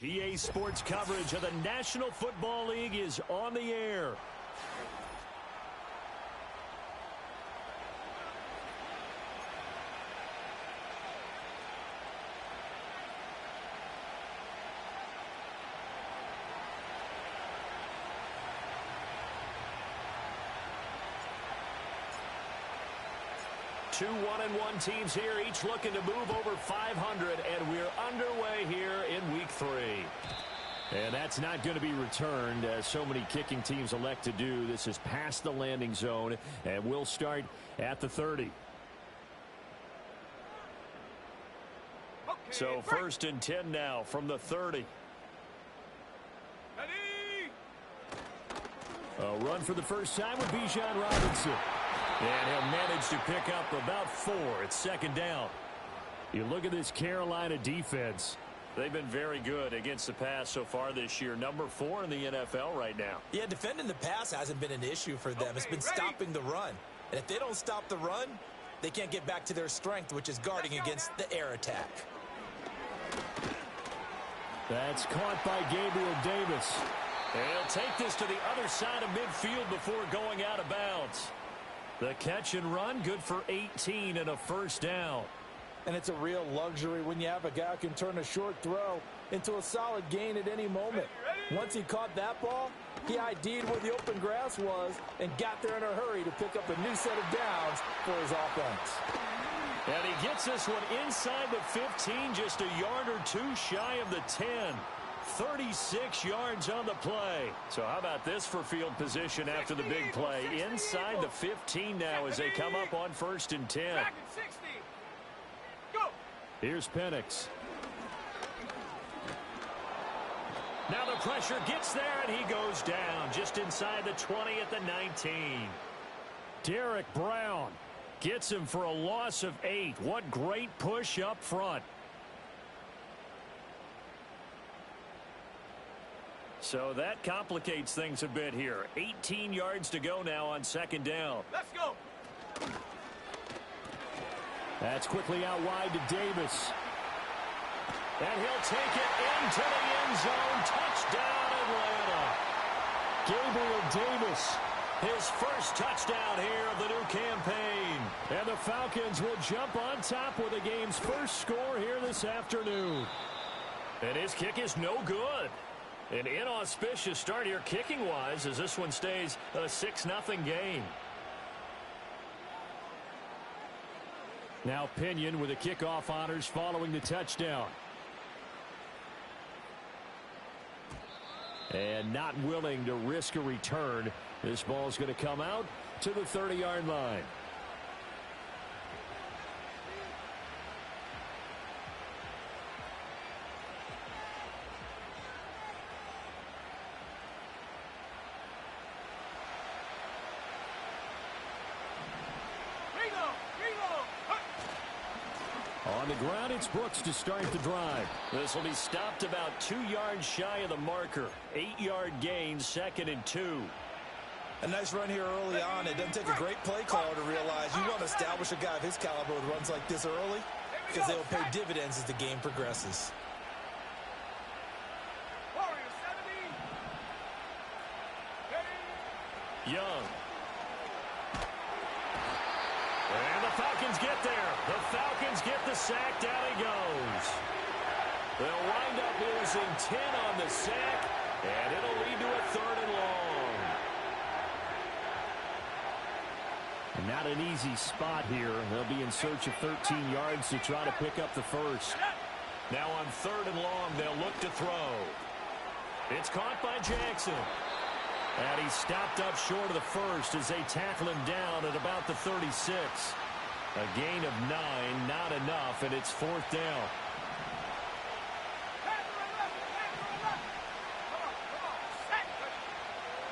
EA Sports coverage of the National Football League is on the air. Two 1-1 teams here, each looking to move over 500, and we're underway here in Week 3. And that's not going to be returned, as so many kicking teams elect to do. This is past the landing zone, and we'll start at the 30. Okay, so first and 10 now from the 30. Ready? A run for the first time with Bijan Robinson. And he'll manage to pick up about 4 at second down. You look at this Carolina defense. They've been very good against the pass so far this year. Number 4 in the NFL right now. Yeah, defending the pass hasn't been an issue for them. It's been stopping the run. And if they don't stop the run, they can't get back to their strength, which is guarding against the air attack. That's caught by Gabriel Davis. And he'll take this to the other side of midfield before going out of bounds. The catch and run, good for 18 and a first down. And it's a real luxury when you have a guy who can turn a short throw into a solid gain at any moment. Once he caught that ball, he ID'd where the open grass was and got there in a hurry to pick up a new set of downs for his offense. And he gets this one inside the 15, just a yard or two shy of the 10. 36 yards on the play. So how about this for field position after the big play? Inside the 15 now as they come up on first and 10. Go. Here's Penix. Now the pressure gets there, and he goes down just inside the 20 at the 19. Derek Brown gets him for a loss of 8. What great push up front. So that complicates things a bit here. 18 yards to go now on second down. Let's go. That's quickly out wide to Davis. And he'll take it into the end zone. Touchdown, Atlanta. Gabriel Davis, his first touchdown here of the new campaign. And the Falcons will jump on top with the game's first score here this afternoon. And his kick is no good. An inauspicious start here kicking-wise as this one stays a 6-0 game. Now Pinion with the kickoff honors following the touchdown. And not willing to risk a return. This ball's going to come out to the 30-yard line. On the ground, it's Brooks to start the drive. This will be stopped about 2 yards shy of the marker. 8-yard gain, second and 2. A nice run here early on. It doesn't take a great play caller to realize you want to establish a guy of his caliber with runs like this early because they will pay dividends as the game progresses. Young. And the Falcons get there. The Falcons get the sack. Down he goes. They'll wind up losing 10 on the sack, and it'll lead to a 3rd and long. And not an easy spot here. They'll be in search of 13 yards to try to pick up the first. Now on 3rd and long, they'll look to throw. It's caught by Jackson. And he's stopped up short of the first as they tackle him down at about the 36. A gain of 9, not enough, and it's 4th down.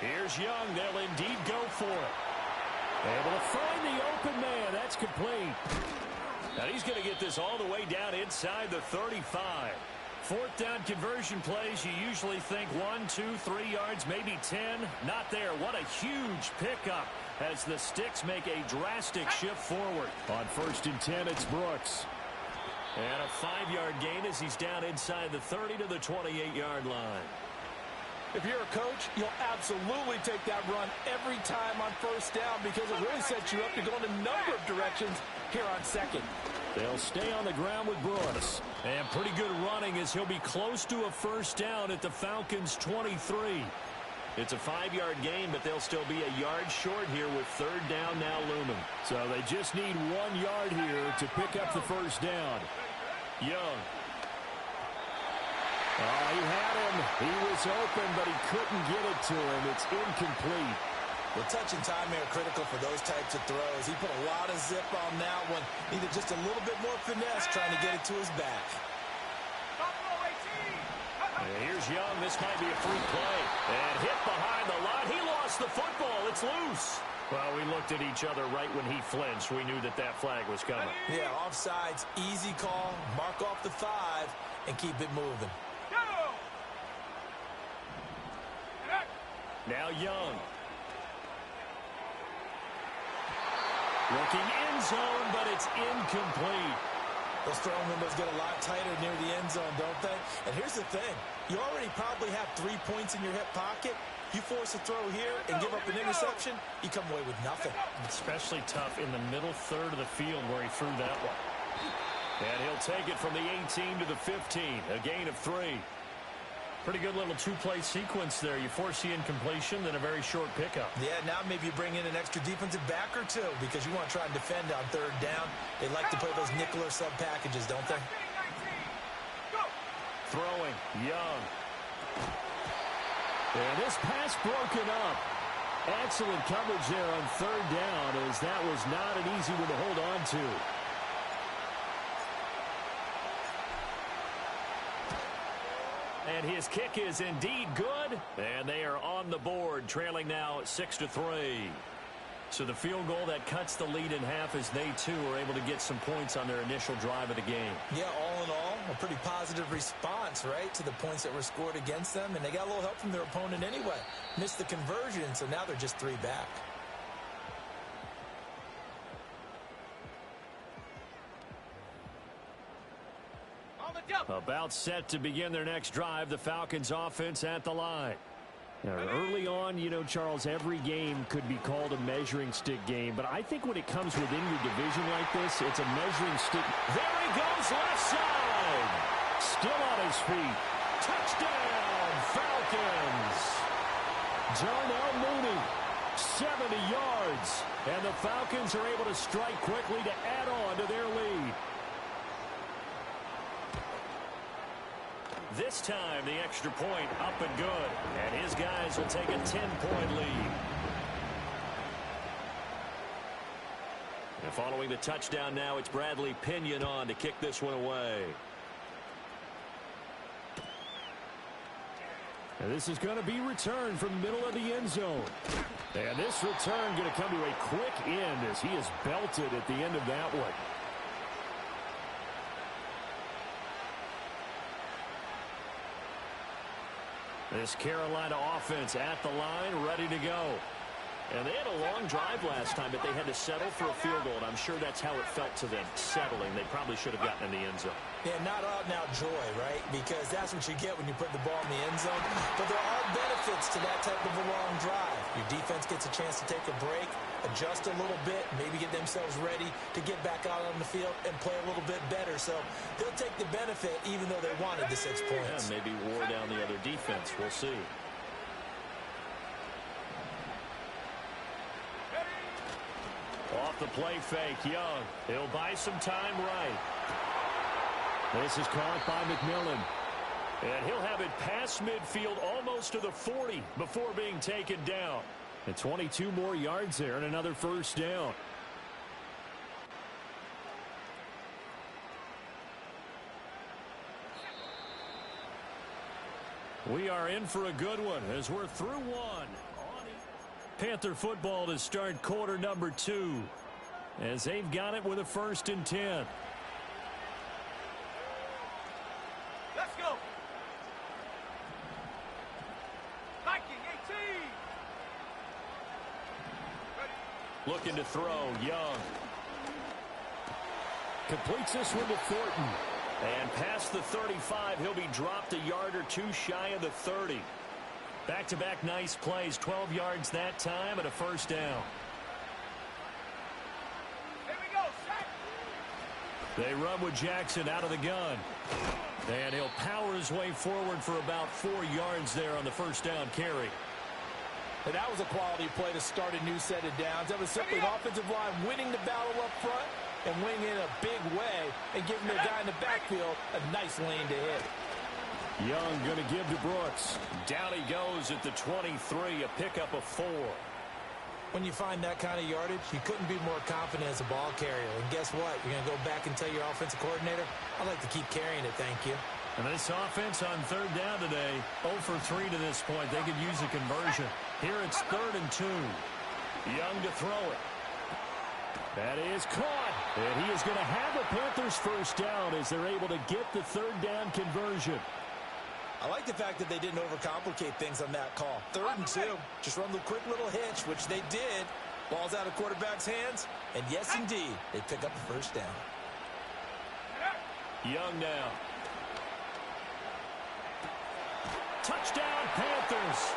Here's Young. They'll indeed go for it. Able to find the open man. That's complete. Now he's going to get this all the way down inside the 35. 4th down conversion plays, you usually think 1, 2, 3 yards, maybe 10. Not there. What a huge pickup as the Sticks make a drastic shift forward. On 1st and 10, it's Brooks. And a 5-yard gain as he's down inside the 30 to the 28-yard line. If you're a coach, you'll absolutely take that run every time on first down because it really sets you up to go in a number of directions here on second. They'll stay on the ground with Brooks. And pretty good running as he'll be close to a first down at the Falcons' 23. It's a 5-yard gain, but they'll still be a yard short here with third down now looming. So they just need 1 yard here to pick up the first down. Young. Oh, he had him. He was open, but he couldn't get it to him. It's incomplete. Well, touch and time are critical for those types of throws. He put a lot of zip on that one. Needed just a little bit more finesse trying to get it to his back. And here's Young. This might be a free play. And hit behind the line. He lost the football. It's loose. Well, we looked at each other right when he flinched. We knew that that flag was coming. Yeah, offsides, easy call. Mark off the 5 and keep it moving. Now Young. Looking end zone, but it's incomplete. Those throwing windows get a lot tighter near the end zone, don't they? And here's the thing. You already probably have 3 points in your hip pocket. You force a throw here and give up an interception, you come away with nothing. Especially tough in the middle third of the field where he threw that one. And he'll take it from the 18 to the 15. A gain of 3. Pretty good little two-play sequence there. You force the incompletion, then a very short pickup. Yeah, now maybe you bring in an extra defensive back or two because you want to try and defend on third down. They like to play those nickel or sub packages, don't they? Throwing, Young. And this pass broken up. Excellent coverage there on third down as that was not an easy one to hold on to. And his kick is indeed good. And they are on the board, trailing now 6-3. So the field goal that cuts the lead in half as they, too, are able to get some points on their initial drive of the game. Yeah, all in all, a pretty positive response, right, to the points that were scored against them. And they got a little help from their opponent anyway. Missed the conversion, so now they're just 3 back. About set to begin their next drive, the Falcons offense at the line. Now, early on, you know, Charles, every game could be called a measuring stick game, but I think when it comes within your division like this, it's a measuring stick. There he goes, left side. Still on his feet. Touchdown, Falcons. Darnell Mooney, 70 yards. And the Falcons are able to strike quickly to add on to their lead. This time, the extra point up and good. And his guys will take a 10-point lead. And following the touchdown now, it's Bradley Pinion on to kick this one away. And this is going to be returned from the middle of the end zone. And this return going to come to a quick end as he is belted at the end of that one. This Carolina offense at the line, ready to go. And they had a long drive last time, but they had to settle for a field goal, and I'm sure that's how it felt to them, settling. They probably should have gotten in the end zone. Yeah, not out now joy, right? Because that's what you get when you put the ball in the end zone. But there are benefits to that type of a long drive. Your defense gets a chance to take a break, adjust a little bit, maybe get themselves ready to get back out on the field and play a little bit better. So they'll take the benefit even though they wanted the 6 points. Yeah, maybe wore down the other defense. We'll see. Off the play fake, Young. He'll buy some time right. This is caught by McMillan. And he'll have it past midfield almost to the 40 before being taken down. And 22 more yards there and another first down. We are in for a good one as we're through one. Panther football to start quarter number 2 as they've got it with a 1st and 10. Let's go. Viking 18. Looking to throw, Young. Completes this one to Thornton. And past the 35, he'll be dropped a yard or two shy of the 30. Back-to-back nice plays, 12 yards that time and a first down. Here we go, sack. They run with Jackson out of the gun. And he'll power his way forward for about 4 yards there on the first down carry. And that was a quality play to start a new set of downs. That was simply an offensive line winning the battle up front and winning in a big way and giving their guy in the backfield a nice lane to hit. Young going to give to Brooks. Down he goes at the 23, a pickup of 4. When you find that kind of yardage, you couldn't be more confident as a ball carrier. And guess what? You're going to go back and tell your offensive coordinator, I'd like to keep carrying it, thank you. And this offense on third down today, 0 for 3 to this point. They could use a conversion. Here it's 3rd and 2. Young to throw it. That is caught. And he is going to have a Panthers first down as they're able to get the third down conversion. I like the fact that they didn't overcomplicate things on that call. 3rd and 2. Just run the quick little hitch, which they did. Ball's out of quarterback's hands. And yes, indeed, they pick up the first down. Young now. Touchdown, Panthers.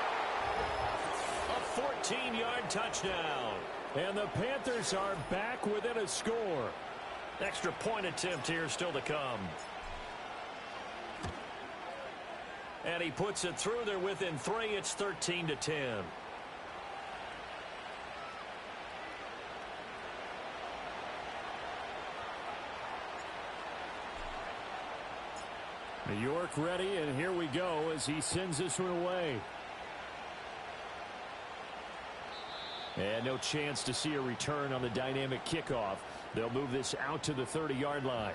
A 14-yard touchdown. And the Panthers are back within a score. Extra point attempt here still to come. And he puts it through there within 3. It's 13-10. New York ready, and here we go as he sends this one away. And no chance to see a return on the dynamic kickoff. They'll move this out to the 30-yard line.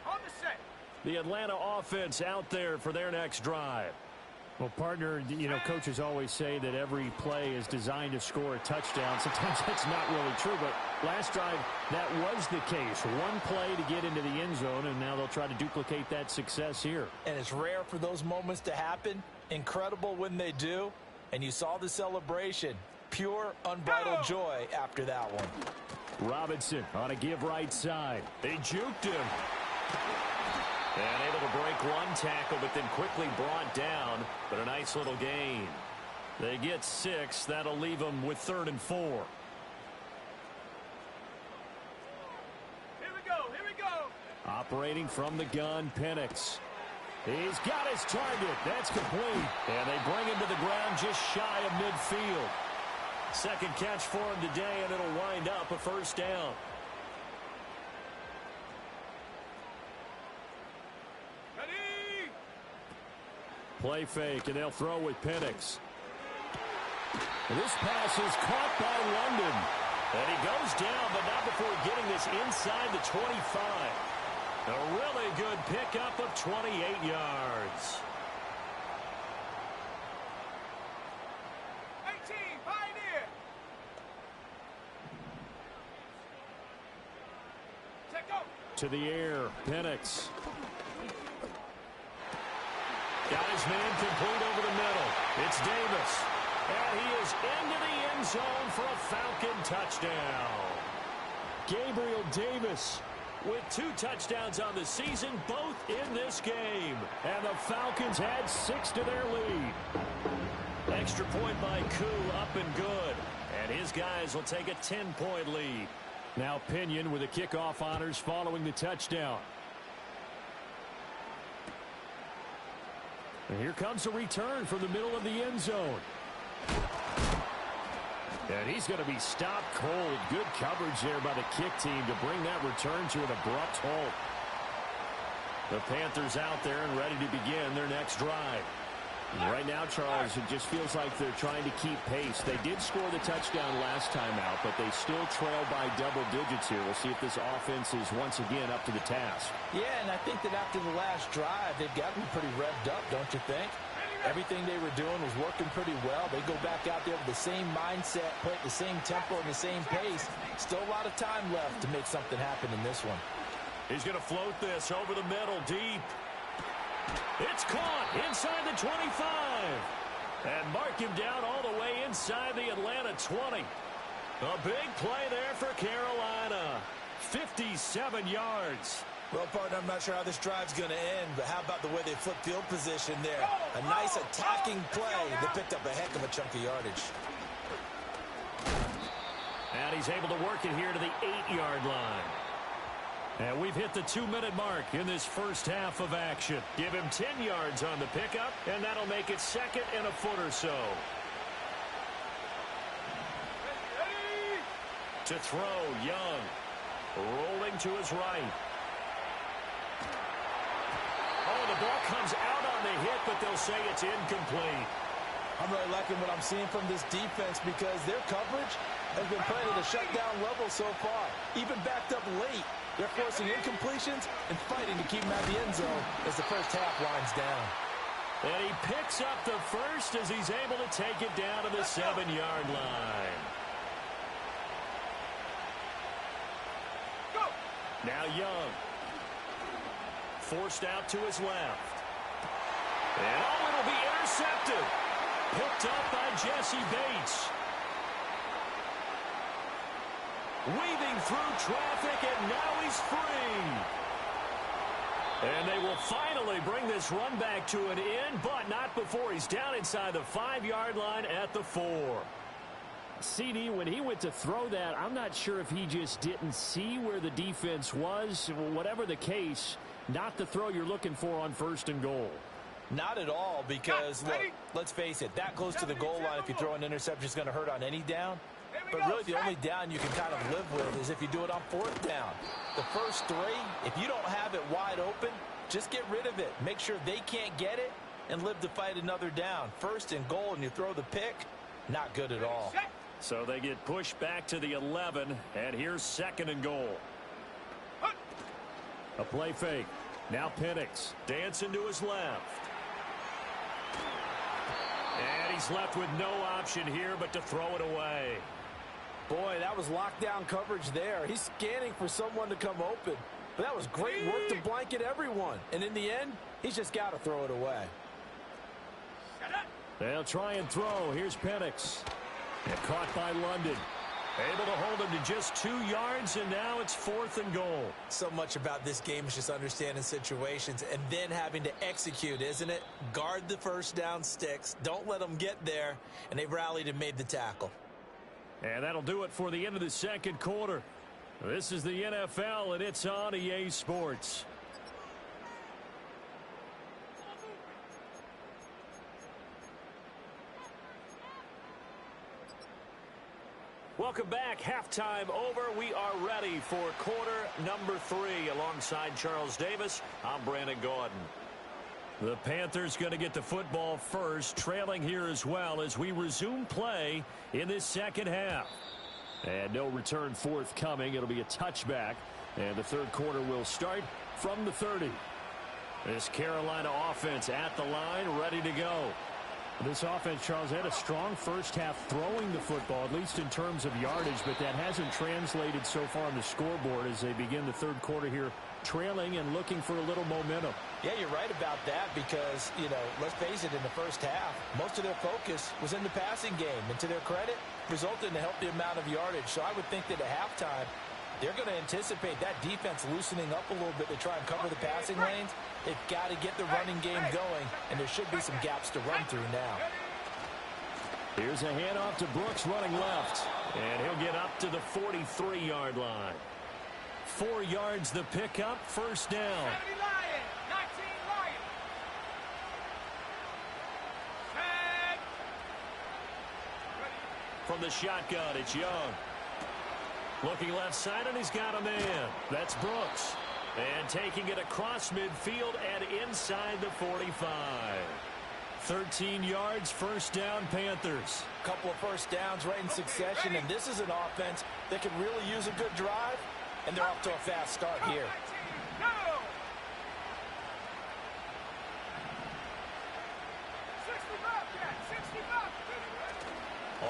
On the set. The Atlanta offense out there for their next drive. Well, partner, you know, coaches always say that every play is designed to score a touchdown. Sometimes that's not really true, but last drive, that was the case. One play to get into the end zone, and now they'll try to duplicate that success here. And it's rare for those moments to happen. Incredible when they do. And you saw the celebration. Pure, unbridled joy after that one. Robinson on a give right side. They juked him. And able to break one tackle, but then quickly brought down. But a nice little gain. They get 6. That'll leave them with 3rd and 4. Here we go. Here we go. Operating from the gun, Penix. He's got his target. That's complete. And they bring him to the ground just shy of midfield. Second catch for him today, and it'll wind up a first down. Ready. Play fake, and they'll throw with Penix. And this pass is caught by London. And he goes down, but not before getting this inside the 25. A really good pickup of 28 yards. 18, Pioneer. Check out. To the air, Penix. Got his man complete over the middle. It's Davis. And he is into the end zone for a Falcon touchdown. Gabriel Davis with 2 touchdowns on the season, both in this game. And the Falcons add 6 to their lead. Extra point by Koo, up and good. And his guys will take a 10-point lead. Now Pinion with the kickoff honors following the touchdown. And here comes a return from the middle of the end zone. And he's going to be stopped cold. Good coverage there by the kick team to bring that return to an abrupt halt. The Panthers out there and ready to begin their next drive. Right now, Charles, it just feels like they're trying to keep pace. They did score the touchdown last time out, but they still trail by double digits here. We'll see if this offense is once again up to the task. Yeah, and I think that after the last drive, they've got to be pretty revved up, don't you think? Everything they were doing was working pretty well. They go back out there with the same mindset, play at the same tempo and the same pace. Still a lot of time left to make something happen in this one. He's going to float this over the middle, deep. It's caught inside the 25. And mark him down all the way inside the Atlanta 20. A big play there for Carolina. 57 yards. Well, partner, I'm not sure how this drive's going to end, but how about the way they flipped field position there? A nice attacking play that picked up a heck of a chunk of yardage. And he's able to work it here to the 8-yard line. And we've hit the 2-minute mark in this first half of action. Give him 10 yards on the pickup, and that'll make it second and a foot or so. To throw, Young. Rolling to his right. Oh, the ball comes out on the hit, but they'll say it's incomplete. I'm really liking what I'm seeing from this defense because their coverage has been playing at a shutdown level so far. Even backed up late, they're forcing incompletions and fighting to keep them out of the end zone as the first half winds down. And he picks up the first as he's able to take it down to the 7-yard line. Go! Now Young. Forced out to his left. And oh, it'll be intercepted. Picked up by Jesse Bates. Weaving through traffic, and now he's free. And they will finally bring this run back to an end, but not before he's down inside the 5-yard line at the 4. CD, when he went to throw that, I'm not sure if he just didn't see where the defense was. Whatever the case, not the throw you're looking for on 1st and goal. Not at all, because, look, let's face it, that close to the goal line, if you throw an interception, is going to hurt on any down. But really, the only down you can kind of live with is if you do it on 4th down. The first 3, if you don't have it wide open, just get rid of it. Make sure they can't get it and live to fight another down. 1st and goal, and you throw the pick, not good at all. So they get pushed back to the 11, and here's 2nd and goal. A play fake. Now Penix dancing to his left. And he's left with no option here but to throw it away. Boy, that was lockdown coverage there. He's scanning for someone to come open. But that was great work to blanket everyone. And in the end, he's just got to throw it away. They'll try and throw. Here's Penix. And caught by London. Able to hold him to just 2 yards, and now it's 4th and goal. So much about this game is just understanding situations and then having to execute, isn't it? Guard the first down sticks. Don't let them get there. And they rallied and made the tackle. And that'll do it for the end of the 2nd quarter. This is the NFL, and it's on EA Sports. Welcome back. Halftime over. We are ready for quarter number 3. Alongside Charles Davis, I'm Brandon Gordon. The Panthers going to get the football first, trailing here as well as we resume play in this 2nd half. And no return forthcoming. It'll be a touchback. And the 3rd quarter will start from the 30. This Carolina offense at the line, ready to go. This offense, Charles, had a strong first half throwing the football, at least in terms of yardage, but that hasn't translated so far on the scoreboard as they begin the 3rd quarter here, trailing and looking for a little momentum. Yeah, you're right about that because, you know, let's face it, in the first half, most of their focus was in the passing game. And to their credit, resulted in a healthy amount of yardage. So I would think that at halftime, they're going to anticipate that defense loosening up a little bit to try and cover the passing lanes. They've got to get the running game going, and there should be some gaps to run through now. Here's a handoff to Brooks running left, and he'll get up to the 43-yard line. 4 yards the pickup, 1st down. From the shotgun, it's Young. Looking left side, and he's got a man. That's Brooks. And taking it across midfield and inside the 45. 13 yards, 1st down, Panthers. Couple of 1st downs right in succession, and this is an offense that could really use a good drive, and they're off to a fast start here.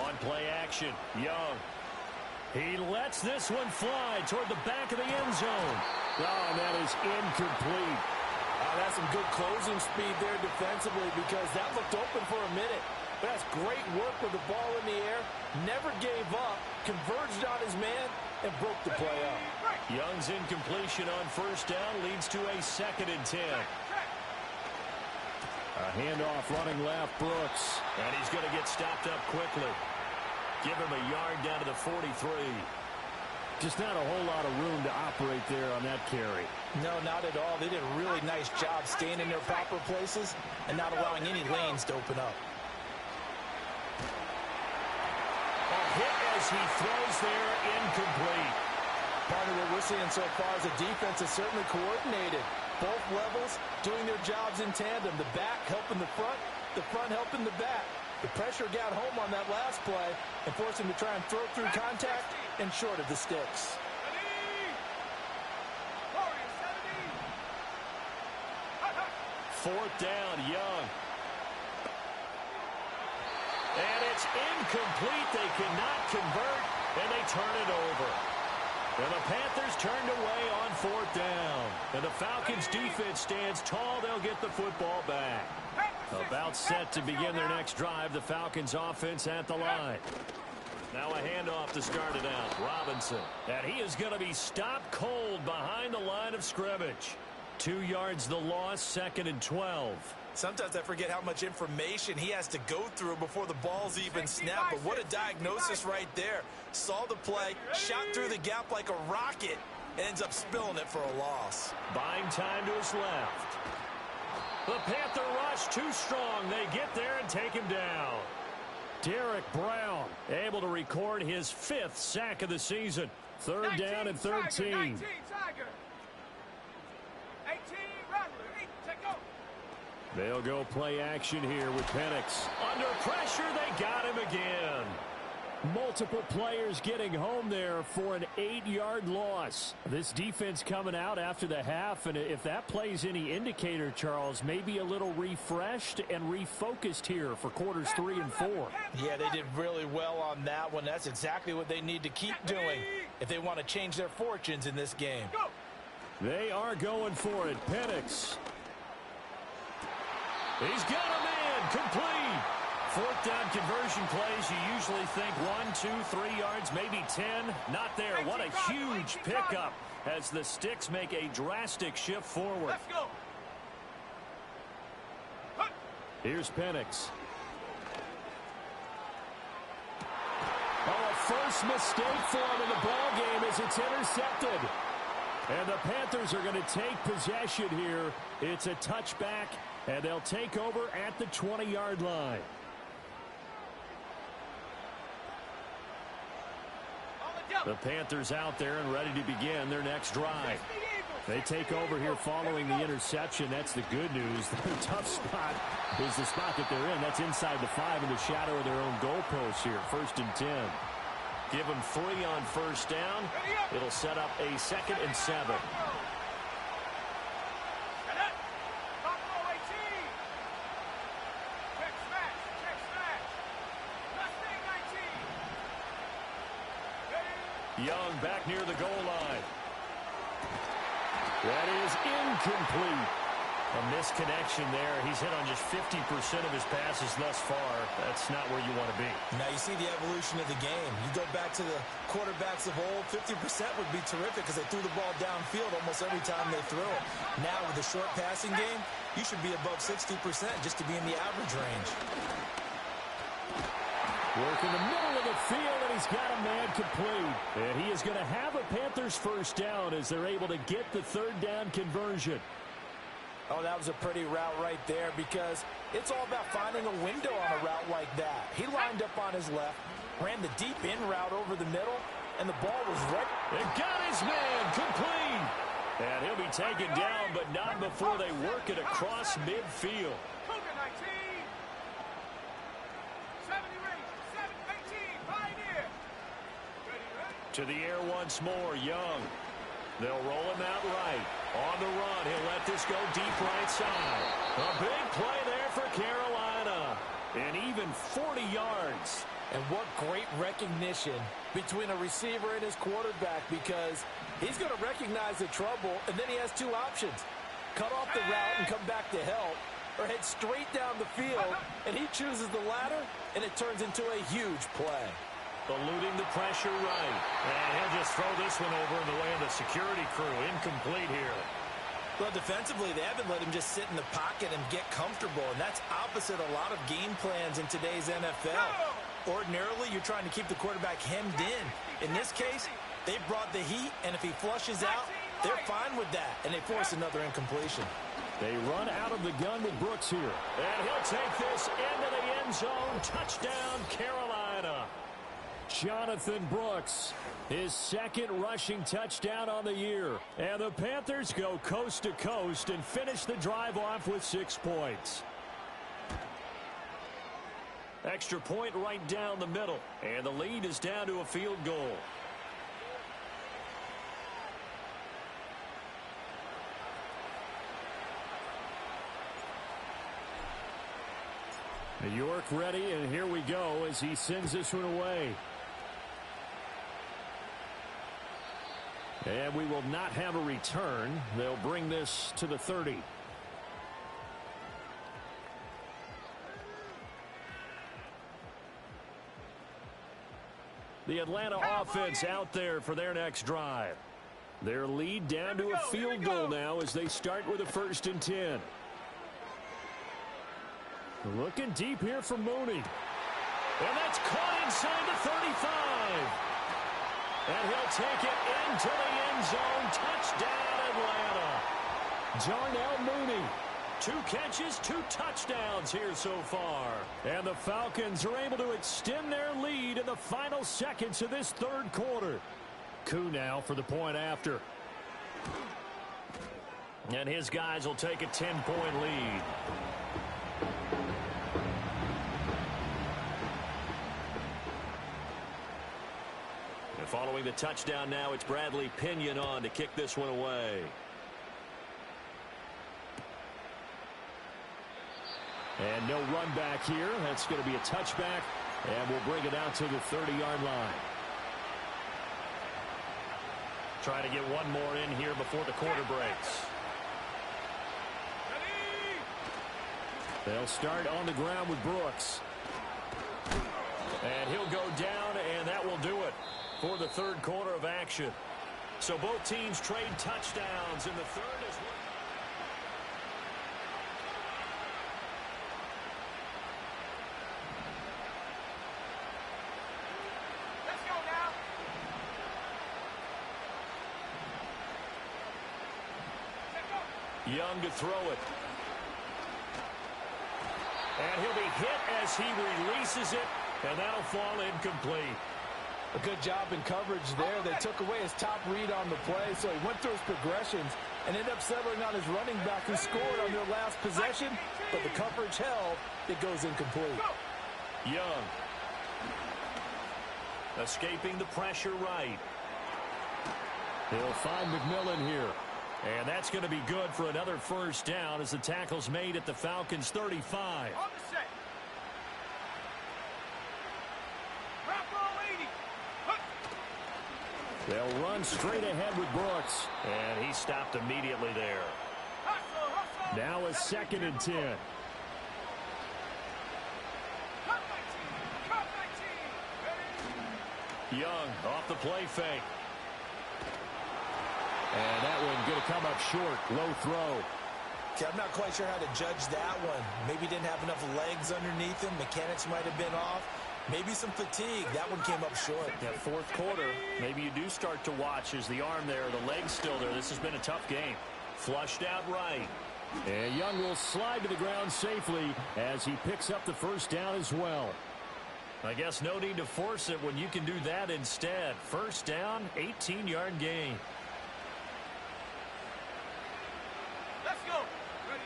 On play action, Young. He lets this one fly toward the back of the end zone. Oh, and that is incomplete. that's some good closing speed there defensively because that looked open for a minute. But that's great work with the ball in the air. Never gave up, converged on his man, and broke the play up. Young's incompletion on first down leads to a 2nd and 10. A handoff running left, Brooks. And he's going to get stopped up quickly. Give him a yard down to the 43. Just not a whole lot of room to operate there on that carry. No, not at all. They did a really nice job staying in their proper places and not allowing any lanes to open up. A hit as he throws there, incomplete. Part of what we're seeing so far is the defense is certainly coordinated. Both levels doing their jobs in tandem. The back helping the front helping the back. The pressure got home on that last play and forced him to try and throw through contact and short of the sticks. 4th down, Young. And it's incomplete. They cannot convert, and they turn it over. And the Panthers turned away on 4th down. And the Falcons' defense stands tall. They'll get the football back. About set to begin their next drive. The Falcons' offense at the line. Now a handoff to start it out. Robinson. And he is going to be stopped cold behind the line of scrimmage. 2 yards the loss, 2nd and 12. Sometimes I forget how much information he has to go through before the ball's even snapped. But what a diagnosis right there. Saw the play, shot through the gap like a rocket, and ends up spilling it for a loss. Buying time to his left. The Panther rush too strong. They get there and take him down. Derek Brown able to record his 5th sack of the season. 3rd down and 13. 19, Tiger. 18, Rattler. 8, take go. They'll go play action here with Penix. Under pressure, they got him again. Multiple players getting home there for an 8-yard loss. This defense coming out after the half, and if that plays any indicator, Charles, maybe a little refreshed and refocused here for quarters 3 and 4. Yeah, they did really well on that one. That's exactly what they need to keep doing if they want to change their fortunes in this game. They are going for it. Penix. He's got a man. Complete. 4th down conversion plays, you usually think 1, 2, 3 yards, maybe 10. Not there. What a huge pickup as the Sticks make a drastic shift forward. Let's go. Here's Penix. Oh, a first mistake for him in the ball game as it's intercepted. And the Panthers are going to take possession here. It's a touchback, and they'll take over at the 20-yard line. The Panthers out there and ready to begin their next drive. They take over here following the interception. That's the good news. Their tough spot is the spot that they're in. That's inside the 5 in the shadow of their own goalpost here. 1st and 10. Give them 3 on 1st down. It'll set up a 2nd and 7. Young back near the goal line. That is incomplete. A misconnection there. He's hit on just 50% of his passes thus far. That's not where you want to be. Now you see the evolution of the game. You go back to the quarterbacks of old, 50% would be terrific because they threw the ball downfield almost every time they threw it. Now with the short passing game, you should be above 60% just to be in the average range. Work in the middle of the field, and he's got a man complete. And he is going to have a Panthers 1st down as they're able to get the 3rd down conversion. Oh, that was a pretty route right there because it's all about finding a window on a route like that. He lined up on his left, ran the deep in route over the middle, and the ball was right. They got his man complete. And he'll be taken down, but not before they work it across midfield. To the air once more, Young. They'll roll him out right. On the run, he'll let this go deep right side. A big play there for Carolina. And even 40 yards. And what great recognition between a receiver and his quarterback because he's going to recognize the trouble, and then he has 2 options. cut off the route and come back to help, or head straight down the field, and he chooses the latter, and it turns into a huge play. Eluding the pressure right. And he'll just throw this one over in the way of the security crew. Incomplete here. Well, defensively, they haven't let him just sit in the pocket and get comfortable, and that's opposite a lot of game plans in today's NFL. Ordinarily, you're trying to keep the quarterback hemmed in. In this case, they brought the heat, and if he flushes out, they're fine with that, and they force another incompletion. They run out of the gun with Brooks here. And he'll take this into the end zone. Touchdown, Carolina. Jonathan Brooks, his second rushing touchdown on the year. And the Panthers go coast to coast and finish the drive off with 6 points. Extra point right down the middle. And the lead is down to a field goal. New York ready, and here we go as he sends this one away. And we will not have a return. They'll bring this to the 30. The Atlanta offense out there for their next drive. Their lead down to a field goal now as they start with a 1st and 10. Looking deep here for Mooney. And that's caught inside the 35. And he'll take it into the end zone. Touchdown, Atlanta. Darnell Mooney. 2 catches, 2 touchdowns here so far. And the Falcons are able to extend their lead in the final seconds of this 3rd quarter. Koo now for the point after. And his guys will take a 10-point lead. And following the touchdown now, it's Bradley Pinion on to kick this one away. And no run back here. That's going to be a touchback. And we'll bring it out to the 30-yard line. Trying to get one more in here before the quarter breaks. They'll start on the ground with Brooks. And he'll go down, and that will do it for the 3rd quarter of action. So both teams trade touchdowns in the 3rd as well. Let's go now. Young to throw it. And he'll be hit as he releases it, and that'll fall incomplete. A good job in coverage there. They took away his top read on the play, so he went through his progressions and ended up settling on his running back who scored on their last possession, but the coverage held. It goes incomplete. Young. Escaping the pressure right. They'll find McMillan here. And that's going to be good for another 1st down as the tackle's made at the Falcons' 35. On the set. Wrap roll 80. They'll run straight ahead with Brooks. And he stopped immediately there. Hustle, hustle. Now a 2nd and 10. Cut my team. Cut my team. Ready? Young off the play fake. And that one going to come up short. Low throw. Okay, I'm not quite sure how to judge that one. Maybe didn't have enough legs underneath him. Mechanics might have been off. Maybe some fatigue. That one came up short. Yeah, 4th quarter, maybe you do start to watch as the arm there, the leg's still there. This has been a tough game. Flushed out right. And Young will slide to the ground safely as he picks up the 1st down as well. I guess no need to force it when you can do that instead. 1st down, 18-yard gain. Let's go. Ready?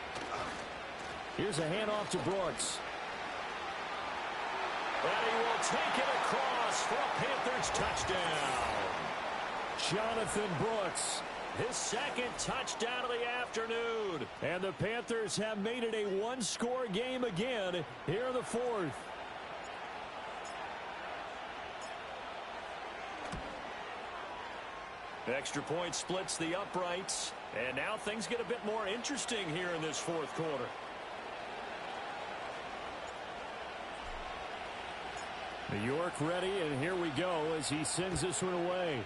Here's a handoff to Brooks. And he will take it across for a Panthers touchdown. Jonathan Brooks, His 2nd touchdown of the afternoon. and the Panthers have made it a 1-score game again here in the 4th. Extra point splits the uprights. And now things get a bit more interesting here in this fourth quarter. New York ready, and here we go as he sends this one away.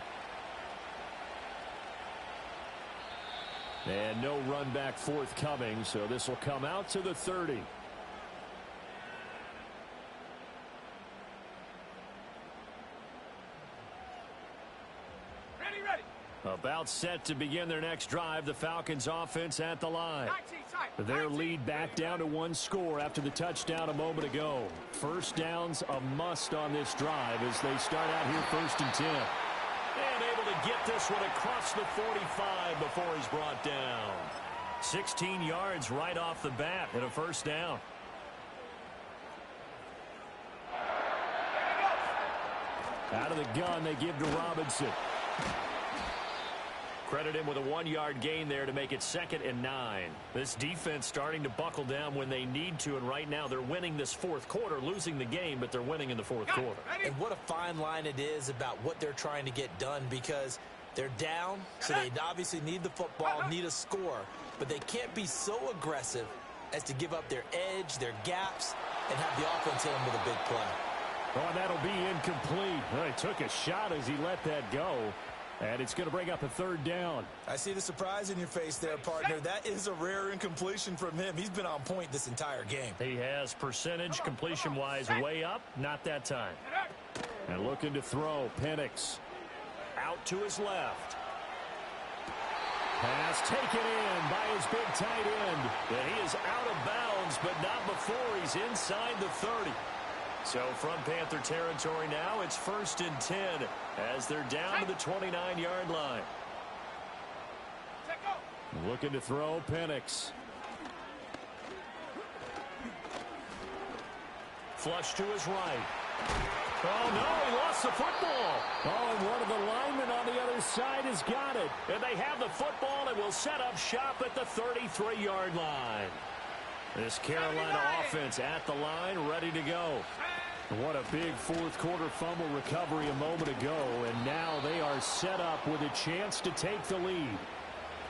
And no run back forthcoming, so this will come out to the 30. About set to begin their next drive. The Falcons offense at the line. Their lead back down to one score after the touchdown a moment ago. First down's a must on this drive as they start out here 1st and 10. And able to get this one across the 45 before he's brought down. 16 yards right off the bat and a first down. Out of the gun, they give to Robinson. Credit him with a 1-yard gain there to make it 2nd and 9. This defense starting to buckle down when they need to, and right now they're winning this fourth quarter, losing the game, but they're winning in the fourth quarter. And what a fine line it is about what they're trying to get done, because they're down, so they obviously need the football, need a score, but they can't be so aggressive as to give up their edge, their gaps, and have the offense hit them with a big play. Oh, and that'll be incomplete. Well, he took a shot as he let that go. And it's going to bring up a 3rd down. I see the surprise in your face there, partner. That is a rare incompletion from him. He's been on point this entire game. He has percentage completion-wise way up. Not that time. And looking to throw. Penix out to his left. Pass taken in by his big tight end. And he is out of bounds, but not before he's inside the 30. So from Panther territory now, it's 1st and 10 as they're down to the 29-yard line. Looking to throw, Penix. Flush to his right. Oh, no, he lost the football. Oh, and one of the linemen on the other side has got it. And they have the football and will set up shop at the 33-yard line. This Carolina offense at the line, ready to go. What a big fourth quarter fumble recovery a moment ago, and now they are set up with a chance to take the lead.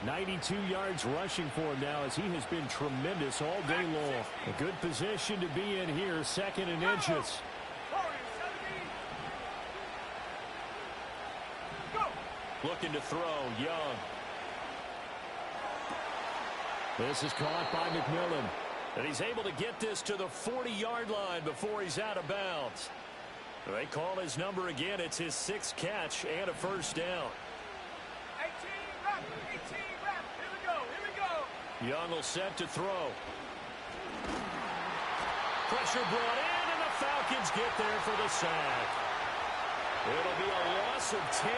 92 yards rushing for him now as he has been tremendous all day long. A good position to be in here, 2nd and inches. Looking to throw, Young. This is caught by McMillan. And he's able to get this to the 40-yard line before he's out of bounds. They call his number again. It's his 6th catch and a first down. 18 rep. Here we go. Young will set to throw. Pressure brought in, and the Falcons get there for the sack. It'll be a loss of 10,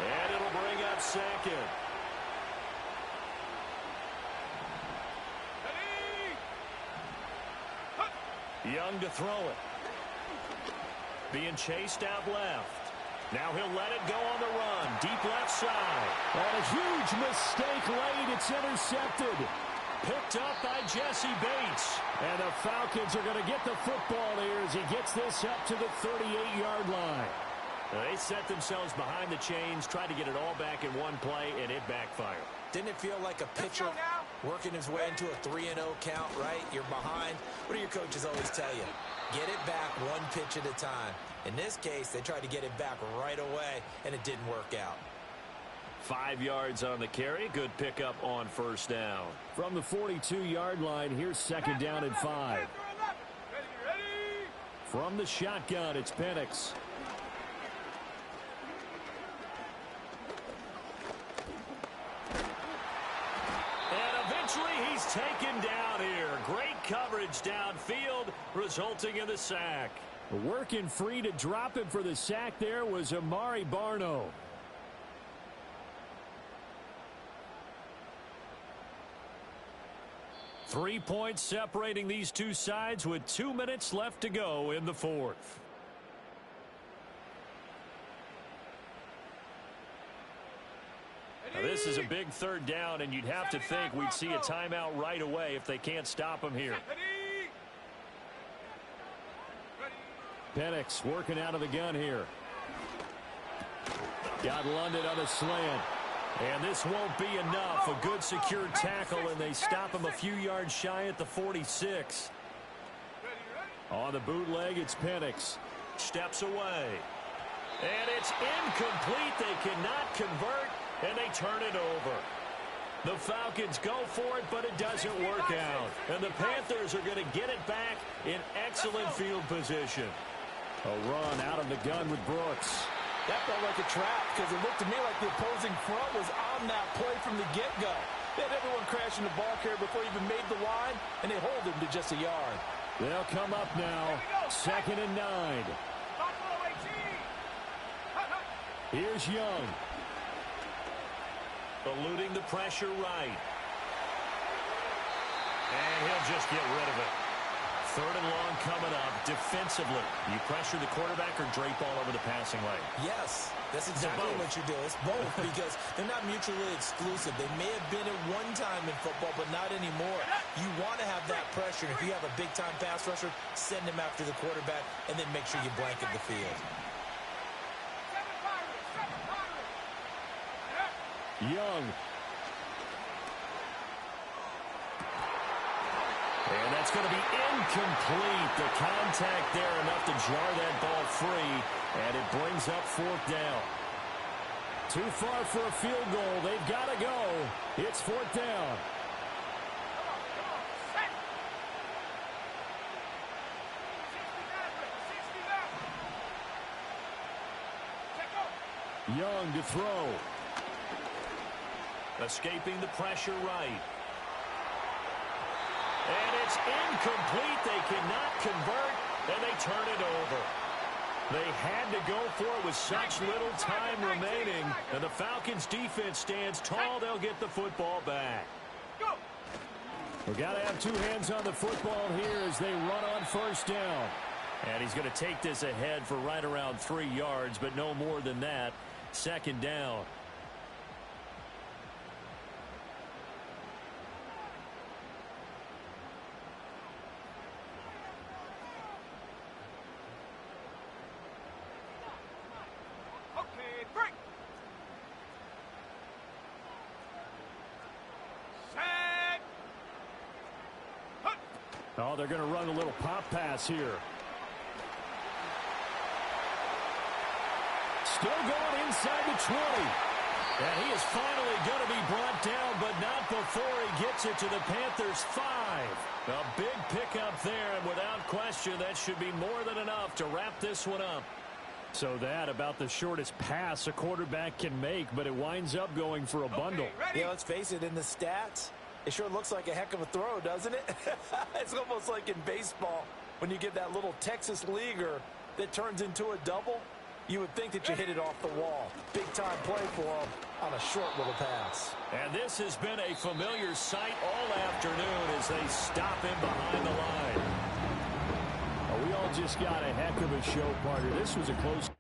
and it'll bring up 2nd. Young to throw it. Being chased out left. Now he'll let it go on the run. Deep left side. And a huge mistake late. It's intercepted. Picked up by Jesse Bates. And the Falcons are going to get the football here as he gets this up to the 38-yard line. They set themselves behind the chains, tried to get it all back in one play, and it backfired. Didn't it feel like a pitcher working his way into a 3-0 count, right? You're behind. What do your coaches always tell you? Get it back one pitch at a time. In this case, they tried to get it back right away, and it didn't work out. 5 yards on the carry. Good pickup on first down. From the 42-yard line, here's 2nd down and 5. Ready. From the shotgun, it's Penix. He's taken down here. Great coverage downfield, resulting in the sack. Working free to drop him for the sack there was Amari Barno. Three points separating these two sides with 2 minutes left to go in the fourth. Now, this is a big 3rd down, and you'd have to think we'd see a timeout right away if they can't stop him here. Penix working out of the gun here. Got London on a slant. And this won't be enough. A good secure tackle, and they stop him a few yards shy at the 46. On the bootleg, it's Penix. Steps away. And it's incomplete. They cannot convert, and they turn it over. The Falcons go for it, but it doesn't work out. And the Panthers are going to get it back in excellent field position. A run out of the gun with Brooks. That felt like a trap because it looked to me like the opposing front was on that play from the get-go. They had everyone crashing the ball carrier before he even made the line, and they hold him to just a yard. They'll come up now, 2nd and 9. Here's Young. Eluding the pressure right. And he'll just get rid of it. 3rd and long coming up. Defensively, you pressure the quarterback or drape all over the passing lane? Yes, that's exactly what you do. It's both because they're not mutually exclusive. They may have been at one time in football, but not anymore. You want to have that pressure. If you have a big-time pass rusher, send him after the quarterback, and then make sure you blanket the field. Young. And that's going to be incomplete. The contact there enough to jar that ball free, and it brings up 4th down. Too far for a field goal. They've got to go. It's 4th down. Young to throw. Escaping the pressure right. And it's incomplete. They cannot convert, and they turn it over. They had to go for it with such little time remaining, and the Falcons' defense stands tall. They'll get the football back. We've got to have two hands on the football here as they run on 1st down. And he's going to take this ahead for right around 3 yards, but no more than that. 2nd down. Oh, they're going to run a little pop pass here. Still going inside the 20. And he is finally going to be brought down, but not before he gets it to the Panthers' 5. A big pickup there, and without question, that should be more than enough to wrap this one up. So that about the shortest pass a quarterback can make, but it winds up going for a bundle. Yeah, let's face it, in the stats, it sure looks like a heck of a throw, doesn't it? It's almost like in baseball when you get that little Texas leaguer that turns into a double. You would think that you hit it off the wall. Big-time play for him on a short little pass. And this has been a familiar sight all afternoon as they stop him behind the line. We all just got a heck of a show, partner. This was a close